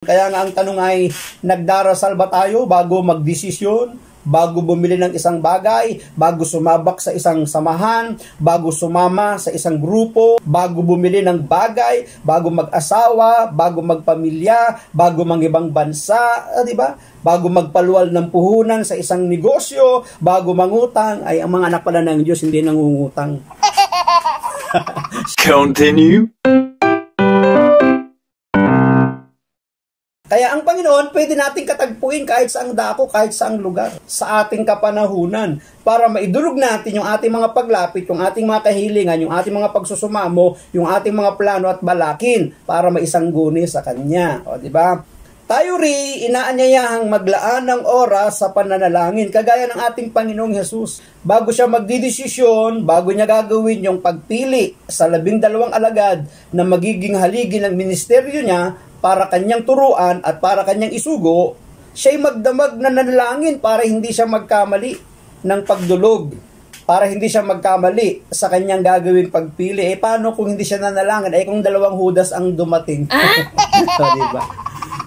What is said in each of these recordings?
Kaya nga ang tanong ay, nagdarasal ba tayo bago magdesisyon, bago bumili ng isang bagay, bago sumabak sa isang samahan, bago sumama sa isang grupo, bago bumili ng bagay, bago mag-asawa, bago magpamilya, bago mangibang bansa, di ba? Bago magpaluwal ng puhunan sa isang negosyo, bago mangutang, ay ang mga anak pala ng Diyos hindi nangungutang. Continue. Kaya ang Panginoon, pwede nating katagpuin kahit saang dako, kahit saang lugar, sa ating kapanahunan, para maidulog natin yung ating mga paglapit, yung ating mga kahilingan, yung ating mga pagsusumamo, yung ating mga plano at balakin, para maisangguni sa Kanya. O, di ba? Tayo rin, inaanyayahang maglaan ng oras sa pananalangin, kagaya ng ating Panginoong Hesus. Bago siya magdidesisyon, bago niya gagawin yung pagpili sa 12 alagad na magiging haligi ng ministeryo niya, para kanyang turuan at para kanyang isugo, siya'y magdamag na nanalangin para hindi siya magkamali ng pagdulog, para hindi siya magkamali sa kanyang gagawing pagpili. Paano kung hindi siya nanalangin? Kung 2 Judas ang dumating. So, diba?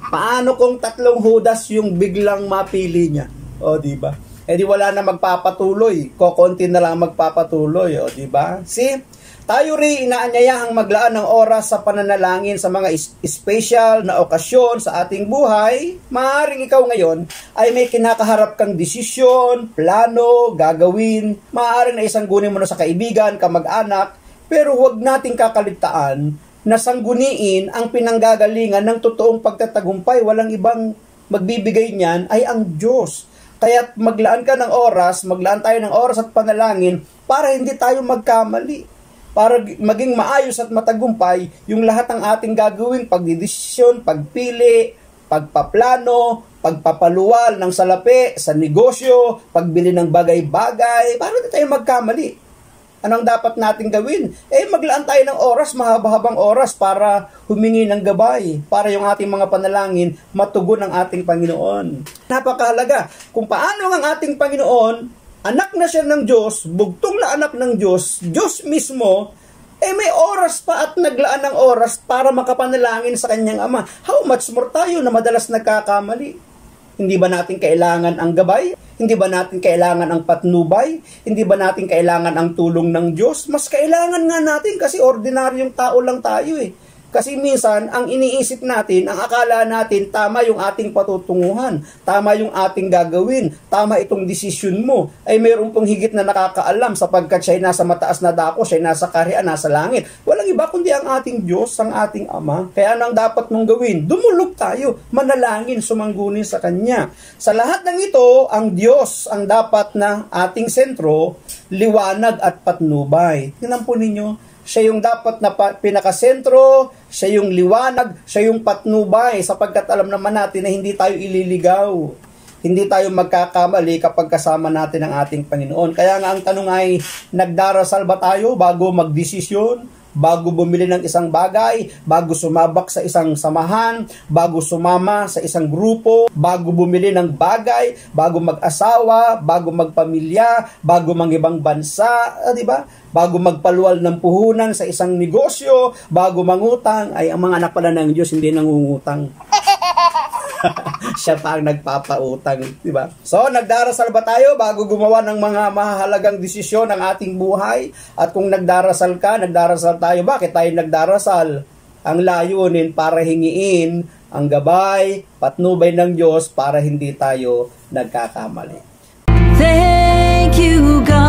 Paano kung 3 Judas yung biglang mapili niya? O, diba? Di wala na magpapatuloy. Kokonti na lang magpapatuloy. O, diba? See? Tayo rin inaanyayahang maglaan ng oras sa pananalangin sa mga special na okasyon sa ating buhay. Maaaring ikaw ngayon ay may kinakaharap kang desisyon, plano, gagawin. Maaaring na isanggunin mo na sa kaibigan, kamag-anak. Pero huwag nating kakaligtaan na sangguniin ang pinanggagalingan ng totoong pagtatagumpay. Walang ibang magbibigay niyan ay ang Diyos. Kaya maglaan ka ng oras, maglaan tayo ng oras at panalangin para hindi tayo magkamali. Para maging maayos at matagumpay yung lahat ng ating gagawing pagdidesisyon, pagpili, pagpaplano, pagpapaluwal ng salapi sa negosyo, pagbili ng bagay-bagay, para hindi tayo magkamali. Anong dapat nating gawin? Maglaan tayo ng oras, mahaba-habang oras para humingi ng gabay, para yung ating mga panalangin matugon ng ating Panginoon. Napakahalaga kung paano ang ating Panginoon, anak na siya ng Diyos, bugtong na anak ng Diyos, Diyos mismo, may oras pa at naglaan ng oras para makapanalangin sa kanyang Ama. How much more tayo na madalas nagkakamali? Hindi ba natin kailangan ang gabay? Hindi ba natin kailangan ang patnubay? Hindi ba natin kailangan ang tulong ng Diyos? Mas kailangan nga natin kasi ordinaryong tao lang tayo Kasi minsan, ang iniisip natin, ang akala natin, tama yung ating patutunguhan, tama yung ating gagawin, tama itong desisyon mo, mayroon pong higit na nakakaalam sapagkat siya'y nasa mataas na dako, siya'y nasa kaharian, nasa langit. Walang iba kundi ang ating Diyos, ang ating Ama. Kaya anong dapat mong gawin? Dumulog tayo, manalangin, sumangguni sa Kanya. Sa lahat ng ito, ang Diyos ang dapat na ating sentro, liwanag at patnubay. Tingnan po ninyo, siya yung dapat na pinakasentro, siya yung liwanag, siya yung patnubay, sapagkat alam naman natin na hindi tayo ililigaw. Hindi tayo magkakamali kapag kasama natin ang ating Panginoon. Kaya nga ang tanong ay, nagdarasal ba tayo bago magdesisyon? Bago bumili ng isang bagay, bago sumabak sa isang samahan, bago sumama sa isang grupo, bago bumili ng bagay, bago mag-asawa, bago magpamilya, bago mangibang bansa, di ba? Bago magpaluwal ng puhunan sa isang negosyo, bago mangutang, ay ang mga anak pala ng Diyos hindi nangungutang. Siya pa ang nagpapautang, di ba? So, nagdarasal ba tayo bago gumawa ng mga mahalagang desisyon ng ating buhay? At kung nagdarasal ka, nagdarasal tayo. Bakit tayo nagdarasal? Ang layunin para hingiin ang gabay, patnubay ng Diyos para hindi tayo nagkakamali. Thank you, God.